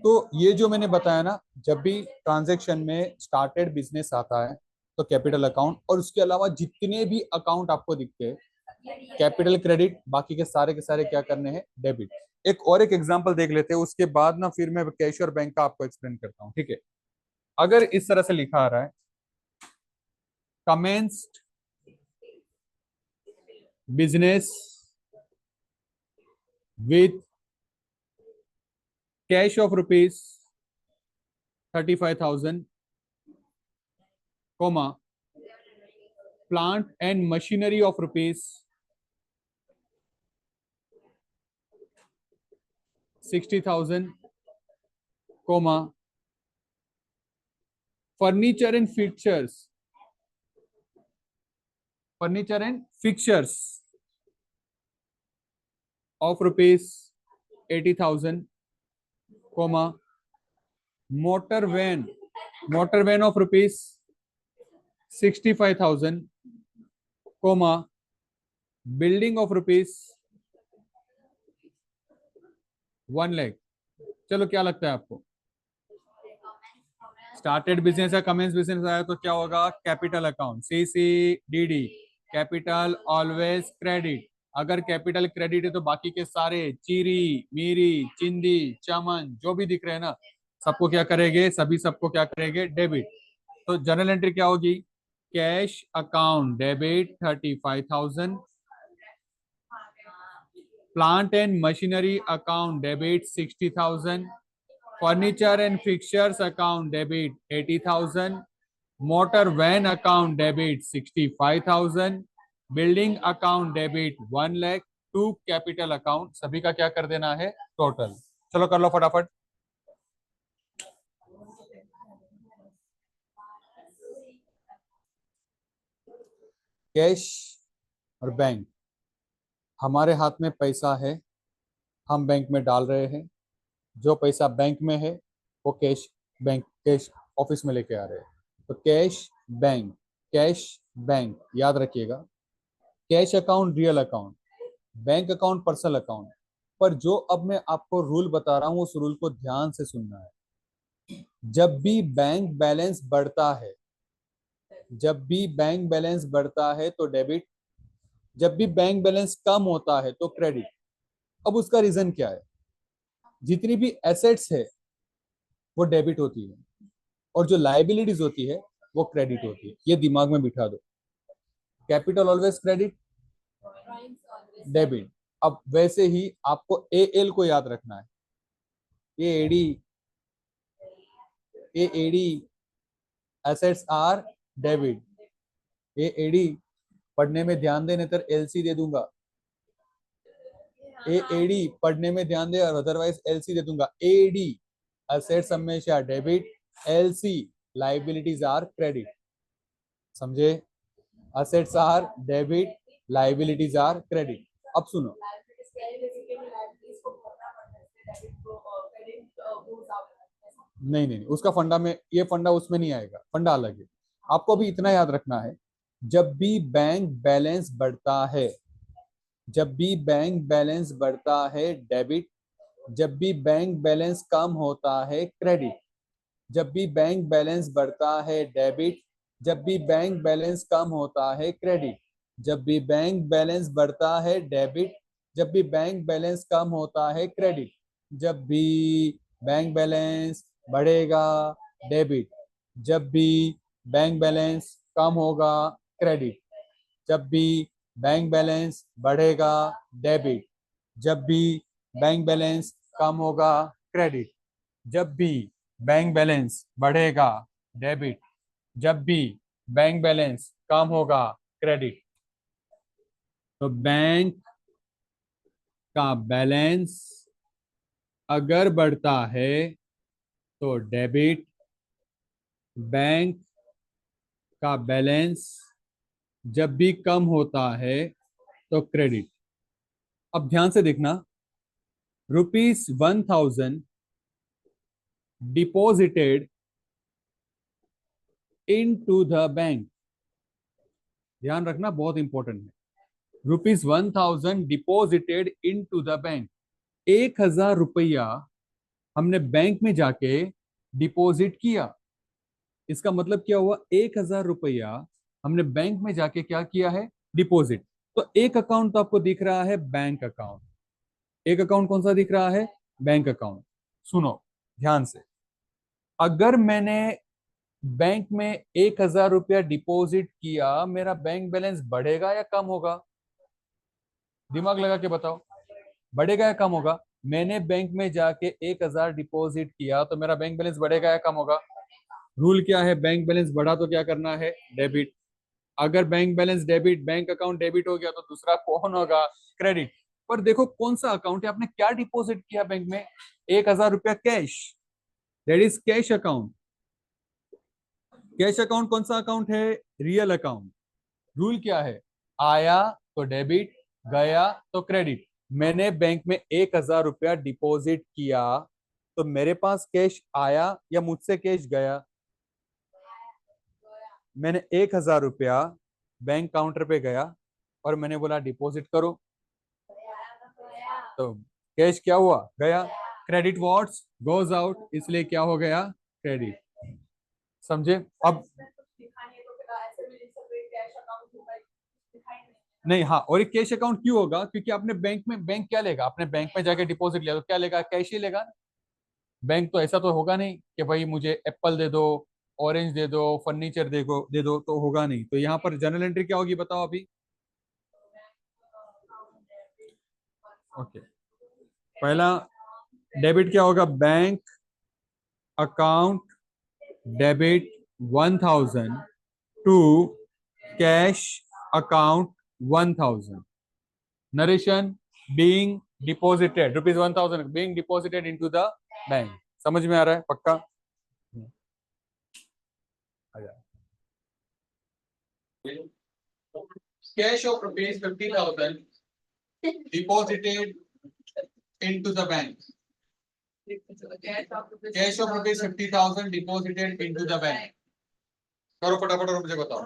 तो ये जो मैंने बताया ना, जब भी ट्रांजैक्शन में स्टार्टेड बिजनेस आता है तो कैपिटल अकाउंट, और उसके अलावा जितने भी अकाउंट आपको दिखते हैं कैपिटल क्रेडिट, बाकी के सारे क्या करने हैं, डेबिट। एक एग्जांपल देख लेते हैं, उसके बाद ना फिर मैं कैश और बैंक का आपको एक्सप्लेन करता हूँ, ठीक है। अगर इस तरह से लिखा आ रहा है, commenced business with cash of rupees 35,000, comma plant and machinery of rupees 60,000, comma furniture and fixtures, furniture and fixtures of rupees 80,000, comma motor van, motor van of rupees 65,000, comma building of rupees 1 lakh. चलो क्या लगता है आपको, started business या commence business आया तो क्या होगा, capital account, CCDD, capital always credit. अगर कैपिटल क्रेडिट है तो बाकी के सारे चीरी मीरी चिंदी चमन जो भी दिख रहे हैं ना, सबको क्या करेंगे, सभी सबको क्या करेंगे, डेबिट। तो जर्नल एंट्री क्या होगी, cash account debit 35,000, plant and machinery account debit 60,000, furniture and fixtures account debit 80,000, motor van account debit 65,000, building account debit 1 lakh, to capital account, सभी का क्या कर देना है, टोटल। चलो कर लो फटाफट। कैश और बैंक, हमारे हाथ में पैसा है, हम बैंक में डाल रहे हैं। जो पैसा बैंक में है वो कैश, बैंक कैश ऑफिस में लेके आ रहे हैं। तो कैश बैंक, कैश बैंक याद रखिएगा। Cash account real account, bank account personal account. पर जो अब मैं आपको रूल बता रहा हूं उस रूल को ध्यान से सुनना है। जब भी बैंक बैलेंस बढ़ता है, जब भी बैंक बैलेंस बढ़ता है तो डेबिट, जब भी बैंक बैलेंस कम होता है तो क्रेडिट। अब उसका रीजन क्या है, जितनी भी एसेट्स है वो डेबिट होती है और जो लाइबिलिटीज होती है वो क्रेडिट होती है, ये दिमाग में बिठा दो। Capital always credit, debit. अब वैसे ही आपको AL को याद रखना है, AAD, AAD assets are debit, AAD पढ़ने में ध्यान दे, नहीं तो LC दे दूंगा। AAD पढ़ने में ध्यान दे और अदरवाइज LC दे दूंगा। AD एसेट्स हमेशा debit, LC liabilities are credit, समझे। Assets are debit, liabilities are credit. अब सुनो, नहीं नहीं नहीं, उसका फंडा में, ये फंडा उसमें नहीं आएगा, फंडा अलग है। आपको भी इतना याद रखना है, जब भी बैंक बैलेंस बढ़ता है, जब भी बैंक बैलेंस बढ़ता है डेबिट, जब भी बैंक बैलेंस कम होता है क्रेडिट। जब भी बैंक बैलेंस बढ़ता है डेबिट, जब भी बैंक बैलेंस कम होता है क्रेडिट। जब भी बैंक बैलेंस बढ़ता है डेबिट, जब भी बैंक बैलेंस कम होता है क्रेडिट। जब भी बैंक बैलेंस बढ़ेगा डेबिट, जब भी बैंक बैलेंस कम होगा क्रेडिट। जब भी बैंक बैलेंस बढ़ेगा डेबिट, जब भी बैंक बैलेंस कम होगा क्रेडिट। जब भी बैंक बैलेंस बढ़ेगा डेबिट, जब भी बैंक बैलेंस कम होगा क्रेडिट। तो बैंक का बैलेंस अगर बढ़ता है तो डेबिट, बैंक का बैलेंस जब भी कम होता है तो क्रेडिट। अब ध्यान से देखना, ₹1,000 डिपॉजिटेड इनटू द बैंक, ध्यान रखना बहुत इंपॉर्टेंट है। ₹1,000 डिपॉजिटेड इनटू द बैंक, 1,000 रुपया हमने बैंक में जाके डिपॉजिट किया, इसका मतलब क्या हुआ, 1,000 रुपया हमने बैंक में जाके क्या किया है, डिपॉजिट। तो एक अकाउंट तो आपको दिख रहा है बैंक अकाउंट, एक अकाउंट कौन सा दिख रहा है, बैंक अकाउंट। सुनो ध्यान से, अगर मैंने बैंक में 1,000 रुपया डिपॉजिट किया, मेरा बैंक बैलेंस बढ़ेगा या कम होगा, दिमाग लगा के बताओ, बढ़ेगा या कम होगा। मैंने बैंक में जाके 1,000 डिपॉजिट किया तो मेरा बैंक बैलेंस बढ़ेगा या कम होगा। रूल क्या है, बैंक बैलेंस बढ़ा तो क्या करना है, डेबिट। अगर bank balance debit, bank account debit हो गया तो दूसरा कौन होगा, क्रेडिट। पर देखो कौन सा अकाउंट है, आपने क्या डिपॉजिट किया बैंक में, 1,000 रुपया cash, that is cash account. Cash account कौन सा अकाउंट है, रियल अकाउंट। रूल क्या है, आया तो डेबिट, गया तो क्रेडिट। मैंने बैंक में 1,000 रुपया डिपॉजिट किया तो मेरे पास कैश आया या मुझसे कैश गया, मैंने 1,000 रुपया बैंक काउंटर पे गया और मैंने बोला डिपॉजिट करो, तो कैश क्या हुआ, गया। क्रेडिट व्हाट्स गोज आउट, इसलिए क्या हो गया, क्रेडिट। समझे अब, नहीं हाँ, और एक कैश अकाउंट क्यों होगा, क्योंकि आपने बैंक में, बैंक क्या लेगा, आपने बैंक में जाके डिपॉजिट लिया तो क्या लेगा, कैश ही लेगा। बैंक तो ऐसा तो होगा नहीं कि भाई मुझे एप्पल दे दो, ऑरेंज दे दो, फर्नीचर दे दो, तो होगा नहीं। तो यहाँ पर जर्नल एंट्री क्या होगी बताओ अभी। ओके, पहला डेबिट क्या होगा, bank account debit 1,000 to cash account 1,000, narration being deposited, ₹1,000 being deposited into the bank. समझ में आ रहा है पक्का, cash of ₹50,000 deposited into the bank, cash of ₹50,000 deposited into the bank। करो फटाफट और मुझे बताओ।